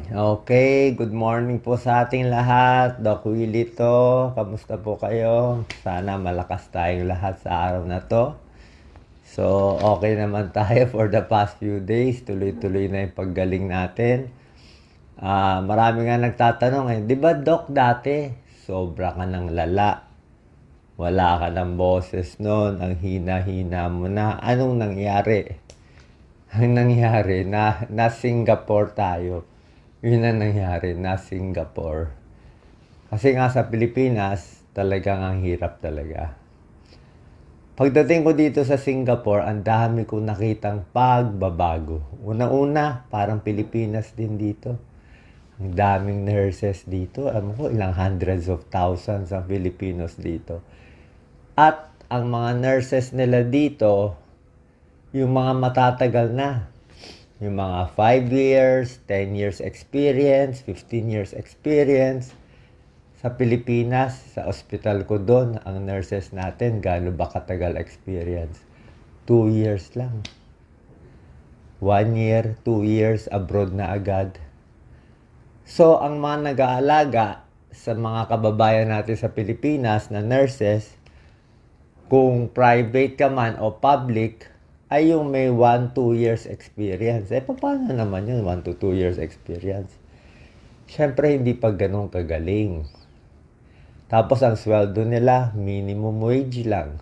Okay, good morning po sa ating lahat. Doc Willie to. Kamusta po kayo? Sana malakas tayong lahat sa araw na to. So, okay naman tayo for the past few days. Tuloy-tuloy na yung paggaling natin. Marami nga nagtatanong di ba Doc dati, sobra ka ng lala. Wala ka ng boses noon, ang hina-hina mo na. Anong nangyari? Ang nangyari, na Singapore tayo. Yun ang nangyari, na Singapore. Kasi nga sa Pilipinas, talagang ang hirap talaga. Pagdating ko dito sa Singapore, ang dami kong nakitang pagbabago. Una-una, parang Pilipinas din dito. Ang daming nurses dito. Alam ko, ilang hundreds of thousands ang Filipinos dito. At ang mga nurses nila dito, yung mga matatagal na. Yung mga 5 years, 10 years experience, 15 years experience. Sa Pilipinas, sa ospital ko doon, ang nurses natin, gaano ba katagal experience? 2 years lang. 1 year, 2 years, abroad na agad. So, ang mga nag-aalaga sa mga kababayan natin sa Pilipinas na nurses, kung private ka man o public, ay yung may 1-2 years experience. Paano naman yun, 1-2 years experience? Siyempre, hindi pa ganun kagaling. Tapos, ang sweldo nila, minimum wage lang.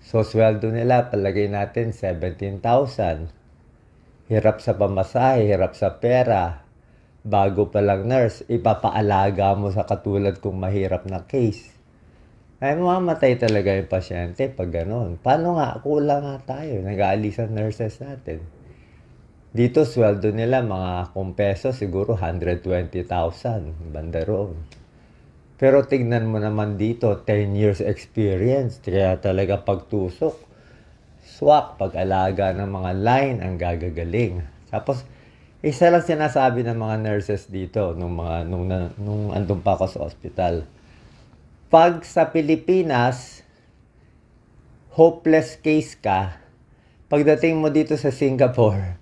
So, sweldo nila, palagay natin, 17,000. Hirap sa pamasahe, hirap sa pera. Bago pa lang nurse, ipapaalaga mo sa katulad kong mahirap na case. Ay, mamamatay talaga yung pasyente pag gano'n. Paano nga? Kulang nga tayo. Nag-aalisan nurses natin. Dito, sweldo nila mga kung peso, siguro 120,000. Banda roon. Pero tignan mo naman dito, 10 years experience. Kaya talaga pagtusok. Swak, pag-alaga ng mga line, ang gagagaling. Tapos, isa lang sinasabi ng mga nurses dito nung andun pa ako sa ospital. Pag sa Pilipinas, hopeless case ka, pagdating mo dito sa Singapore,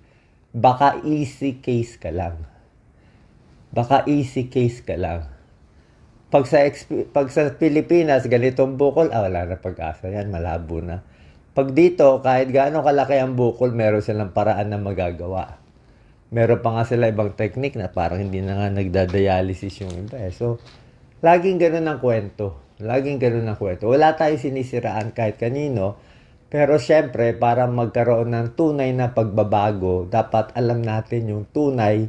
baka easy case ka lang. Baka easy case ka lang. Pag sa Pilipinas, ganitong bukol, wala na pag-asa yan, malabo na. Pag dito, kahit gaano kalaki ang bukol, meron silang paraan na magagawa. Meron pa nga sila ibang technique na parang hindi na nga nagda-dialysis yung iba. So, laging ganun ang kwento. Laging ganun ang kwento. Wala tayong sinisiraan kahit kanino. Pero syempre, para magkaroon ng tunay na pagbabago, dapat alam natin yung tunay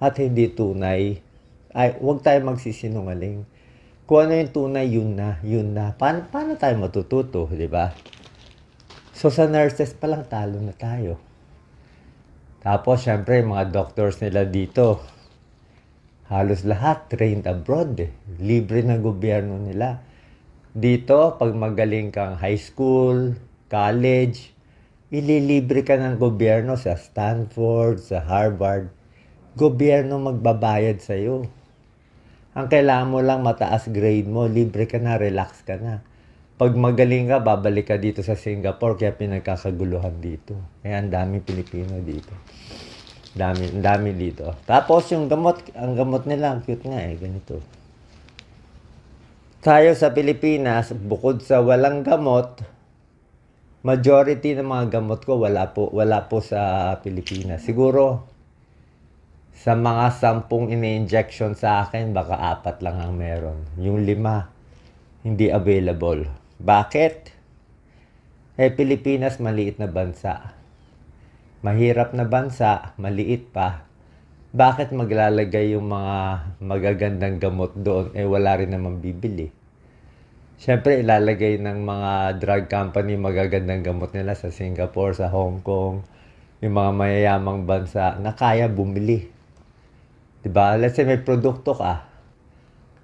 at hindi tunay. Huwag tayo magsisinungaling. Kung ano yung tunay, yun na. Yun na. Paano tayo matututo, di ba? So, sa nurses pa lang, talo na tayo. Tapos, syempre, mga doctors nila dito, halos lahat trained abroad. Libre ng gobyerno nila. Dito, pag magaling kang high school, college, ililibre ka ng gobyerno sa Stanford, sa Harvard. Gobyerno magbabayad sa'yo. Ang kailangan mo lang mataas grade mo, libre ka na, relax ka na. Pag magaling ka, babalik ka dito sa Singapore, kaya pinagkakaguluhan dito. Kaya ang daming Pilipino dito. Dami dito. Tapos yung gamot, ang gamot nila, ang cute nga ganito. Tayo sa Pilipinas, bukod sa walang gamot, majority ng mga gamot ko wala po sa Pilipinas. Siguro, sa mga 10 ini-injection sa akin, baka 4 lang ang meron. Yung 5, hindi available. Bakit? Pilipinas, maliit na bansa. Mahirap na bansa, maliit pa. Bakit maglalagay yung mga magagandang gamot doon? Wala rin naman bibili. Siyempre, ilalagay ng mga drug company magagandang gamot nila sa Singapore, sa Hong Kong, yung mga mayayamang bansa na kaya bumili. Diba? Let's say may produkto ka.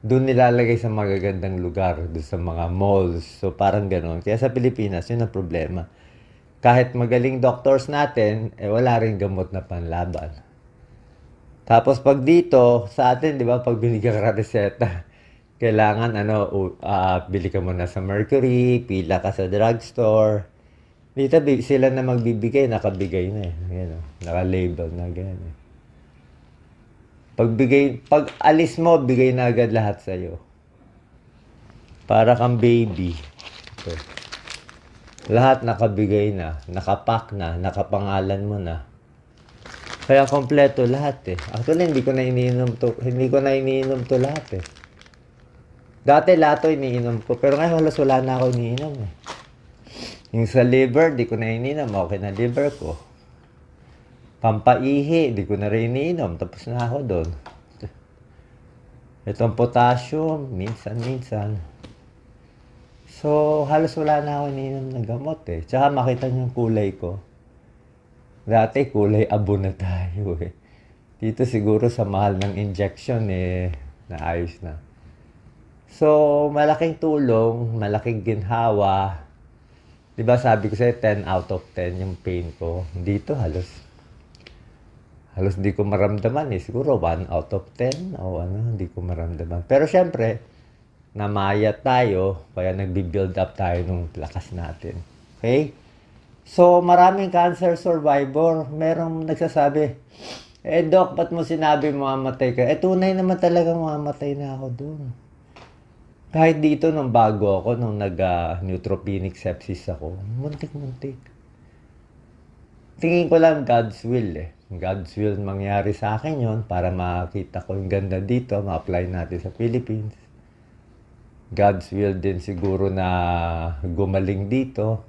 Doon nilalagay sa magagandang lugar, doon sa mga malls. So, parang gano'n. Kaya sa Pilipinas, yun ang problema. Kahit magaling doctors natin, wala rin gamot na panlaban. Tapos pag dito, sa atin, di ba, pag binigyan ka reseta, kailangan, bili ka muna sa Mercury, pila ka sa drugstore. Dito, sila na magbibigay, nakabigay na Naka-label na, ganyan Pag alis mo, bigay na agad lahat sa'yo. Para kang baby. Ito. Lahat nakabigay na, nakapack na, nakapangalan mo na. Kaya kompleto lahat eh. Actually, hindi ko na iniinom to lahat eh. Dati lahat to iniinom ko, pero ngayon halos wala na ako iniinom eh. Yung sa liver, di ko na iniinom, okay na liver ko. Pampaihi, di ko na rin iniinom, tapos na ako doon. Itong potassium, minsan-minsan. So, halos wala na ako iniinom ng gamot eh. Tsaka makita niyo yung kulay ko. Dati kulay abo na tayo eh. Dito siguro sa mahal ng injection eh, naayos na. So, malaking tulong, malaking ginhawa. Diba sabi ko sa'yo, 10 out of 10 yung pain ko. Dito halos di ko maramdaman eh. Siguro 1 out of 10 o hindi ko maramdaman. Pero syempre, namaya tayo, kaya nagbi-build up tayo ng lakas natin. Okay? So, maraming cancer survivor. Merong nagsasabi, Doc, ba't mo sinabi mamamatay ka? Tunay naman talaga mamamatay na ako doon. Kahit dito, nung bago ako, nung nag-neutropenic sepsis ako, muntik-muntik. Tingin ko lang God's will eh. God's will mangyari sa akin yon para makita ko yung ganda dito, ma-apply natin sa Philippines. God's will din siguro na gumaling dito.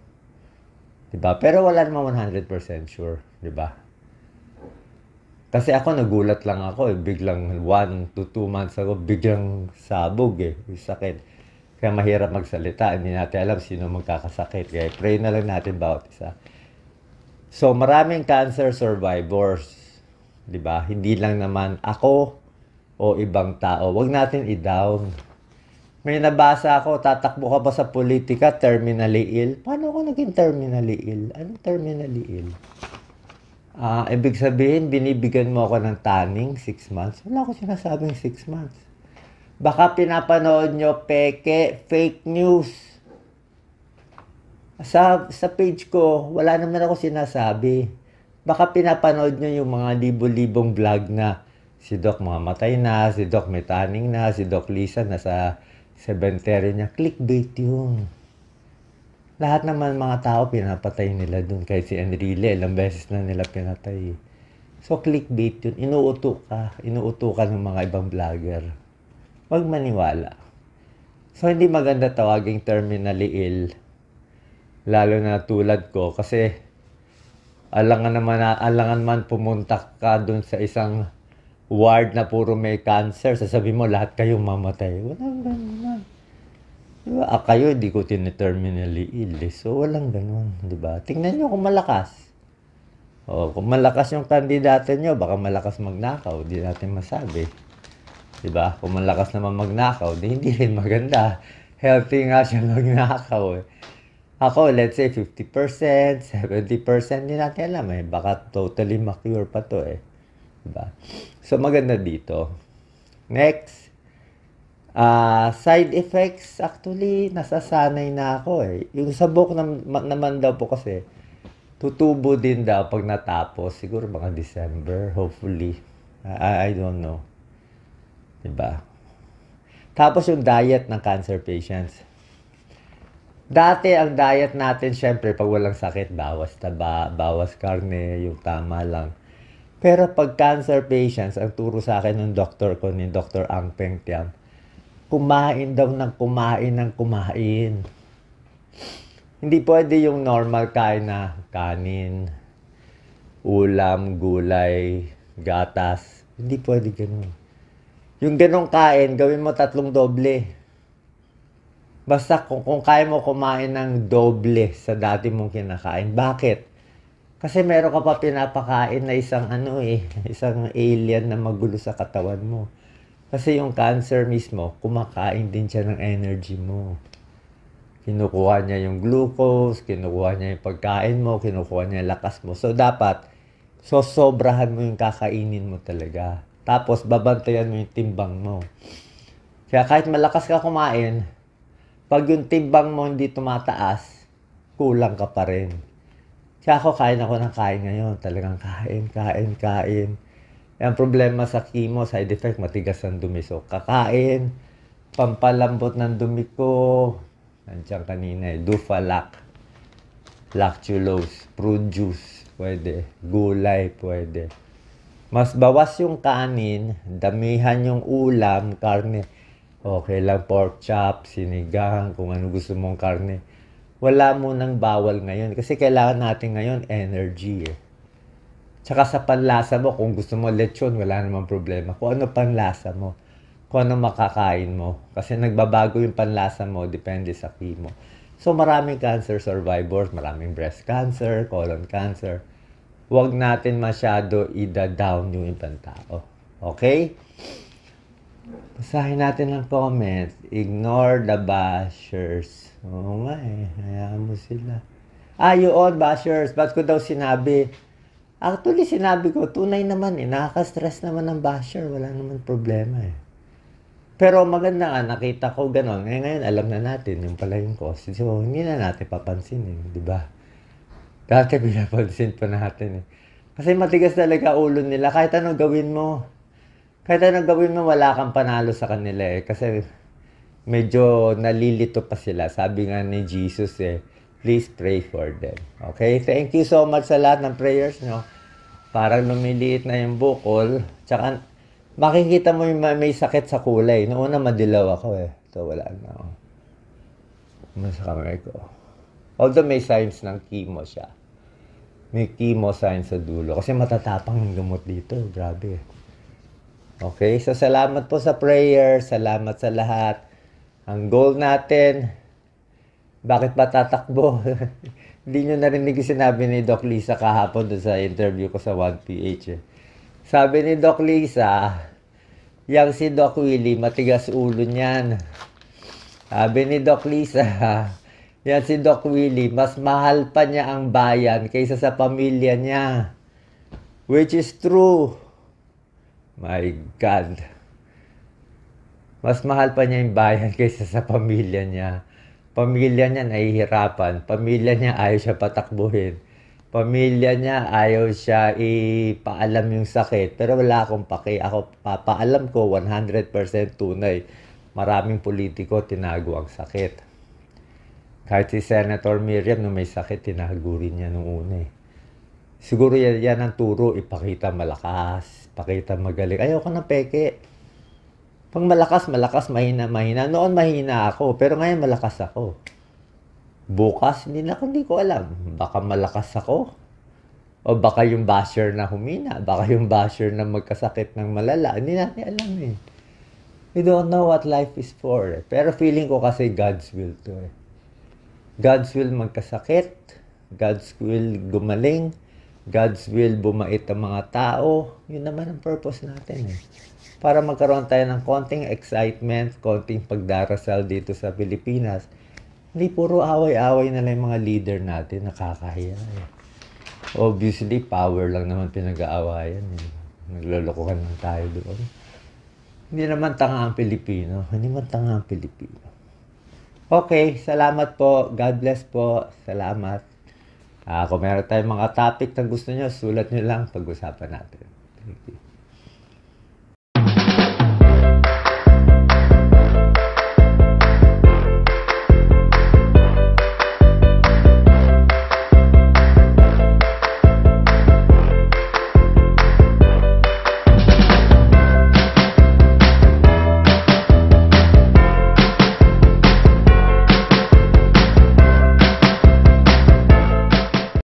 Diba? Pero wala naman 100% sure. Diba? Kasi ako nagulat lang ako eh. Biglang 1 to 2 months ago, biglang sabog eh. Yung sakit. Kaya mahirap magsalita. Hindi natin alam sino magkakasakit. Kaya pray na lang natin bawat isa. So maraming cancer survivors. Diba? Hindi lang naman ako o ibang tao. Huwag natin i-down. May nabasa ako, tatakbo ka pa sa politika, terminally ill. Paano ako naging terminally ill? Anong terminally ill? Ibig sabihin, binibigyan mo ako ng tanning 6 months. Wala ako sinasabing 6 months. Baka pinapanood nyo peke, fake news. Sa page ko, wala naman ako sinasabi. Baka pinapanood nyo yung mga libo-libong vlog na si Doc mamatay na, si Doc may tanning na, si Doc Lisa nasa cemetery niya. Clickbait yun. Lahat naman mga tao pinapatay nila dun. Kahit si Enrile, ilang beses na nila pinatay. So, clickbait yun. Inuuto ka ng mga ibang vlogger. Huwag maniwala. So, hindi maganda tawaging terminally ill. Lalo na tulad ko. Kasi, alangan man pumunta ka dun sa isang ward na puro may cancer. Sasabi mo, lahat kayong mamatay. Walang ganun. Diba? Kayo, di ko terminally ill. So, walang ganun. Diba? Tingnan nyo kung malakas. Kung malakas yung kandidato nyo, baka malakas magnakaw. Di natin masabi. Diba? Kung malakas naman magnakaw, hindi rin maganda. Healthy nga siya magnakaw eh. Ako, let's say 50%, 70%, hindi natin alam eh. Baka totally ma-cure pa to eh. Diba? So, maganda dito. Next. Side effects, actually, nasasanay na ako eh. Yung sa book naman daw po kasi, tutubo din daw pag natapos. Siguro mga December, hopefully. I don't know. Diba? Tapos yung diet ng cancer patients. Dati, ang diet natin, syempre, pag walang sakit, bawas taba, bawas karne, yung tama lang. Pero pag cancer patients, ang turo sa akin ng doktor ko, ni Dr. Ang Peng Tiam, kumain daw ng kumain. Hindi pwede yung normal kain na kanin, ulam, gulay, gatas. Hindi pwede ganun. Yung ganong kain, gawin mo 3 doble. Basta kung kaya mo kumain ng doble sa dati mong kinakain. Bakit? Kasi meron ka pa pinapakain na isang isang alien na magulo sa katawan mo. Kasi yung cancer mismo, kumakain din siya ng energy mo. Kinukuha niya yung glucose, kinukuha niya yung pagkain mo, kinukuha niya yung lakas mo. So, dapat, sobrahan mo yung kakainin mo talaga. Tapos, babantayan mo yung timbang mo. Kaya kahit malakas ka kumain, pag yung timbang mo hindi tumataas, kulang ka pa rin. Kaya ako, kain ako ng kain ngayon. Talagang kain. Ang problema sa chemo, side effect, matigas ang dumi. So, kakain, pampalambot ng dumi ko, nandiyan kanina Dufalac, lactulose, fruit juice, pwede. Gulay, pwede. Mas bawas yung kanin, damihan yung ulam, karne. Okay lang, pork chop, sinigang, kung ano gusto mong karne. Wala mo nang bawal ngayon kasi kailangan natin ngayon energy eh. Tsaka sa panlasa mo, kung gusto mo lechon, wala namang problema. Kung ano panlasa mo, kung ano makakain mo. Kasi nagbabago yung panlasa mo, depende sa chemo. So maraming cancer survivors, maraming breast cancer, colon cancer. Huwag natin masyado ida-down yung ibang tao. Okay? Basahin natin ang comment. Ignore the bashers. Oo nga eh, hayaan mo sila. Yun, bashers. Ba't ko daw sinabi? Actually, sinabi ko, tunay naman eh. Nakaka-stress naman ng basher. Wala naman problema eh. Pero maganda nga, nakita ko gano'n. Ngayon, alam na natin yung pala yung cause. So, hindi na natin papansin eh. Di ba? Dati pinapansin pa natin eh. Kasi matigas talaga ulo nila. Kahit anong gawin mo. Kahit anong gawin mo, wala kang panalo sa kanila eh. Kasi medyo nalilito pa sila. Sabi nga ni Jesus eh, please pray for them. Okay? Thank you so much sa lahat ng prayers nyo. Parang lumiliit na yung bukol. Tsaka, makikita mo yung may sakit sa kulay. Noon na madilaw ako eh. So, wala na ako. Mas kamay ko. Although may signs ng chemo siya. May chemo signs sa dulo. Kasi matatapang yung gamot dito. Grabe. Okay? So, salamat po sa prayer. Salamat sa lahat. Ang goal natin, bakit ba tatakbo? Hindi nyo narinig yung sinabi ni Doc Lisa kahapon doon sa interview ko sa 1PH eh. Sabi ni Doc Lisa, yang si Doc Willie, matigas ulo niyan. Sabi ni Doc Lisa, yan si Doc Willie, mas mahal pa niya ang bayan kaysa sa pamilya niya. Which is true. My God. Mas mahal pa niya yung bayan kaysa sa pamilya niya. Pamilya niya nahihirapan. Pamilya niya ayaw siya patakbuhin. Pamilya niya ayaw siya ipaalam yung sakit. Pero wala akong paki. Ako papaalam ko 100% tunay. Maraming politiko tinago ang sakit. Kahit si Senator Miriam nung may sakit, tinago rin niya nung una eh. Siguro yan ang turo. Ipakita malakas. Ipakita magaling. Ayaw ko ng peke. Pag malakas, mahina. Noon mahina ako, pero ngayon malakas ako. Bukas, hindi ko alam. Baka malakas ako. O baka yung basher na humina. Baka yung basher na magkasakit ng malala. Hindi natin alam eh. We don't know what life is for. Eh. Pero feeling ko kasi God's will to eh. God's will magkasakit. God's will gumaling. God's will bumait ang mga tao. Yun naman ang purpose natin eh. Para magkaroon tayo ng konting excitement, konting pagdarasal dito sa Pilipinas. Hindi puro away-away na lang yung mga leader natin, nakakahiya eh. Obviously, power lang naman pinag-aawayan eh. Naglolokohan lang tayo doon. Hindi naman tanga ang Pilipino. Okay, salamat po. God bless po. Salamat. Kung meron tayong mga topic na gusto nyo, sulat nyo lang, pag-usapan natin. Thank you.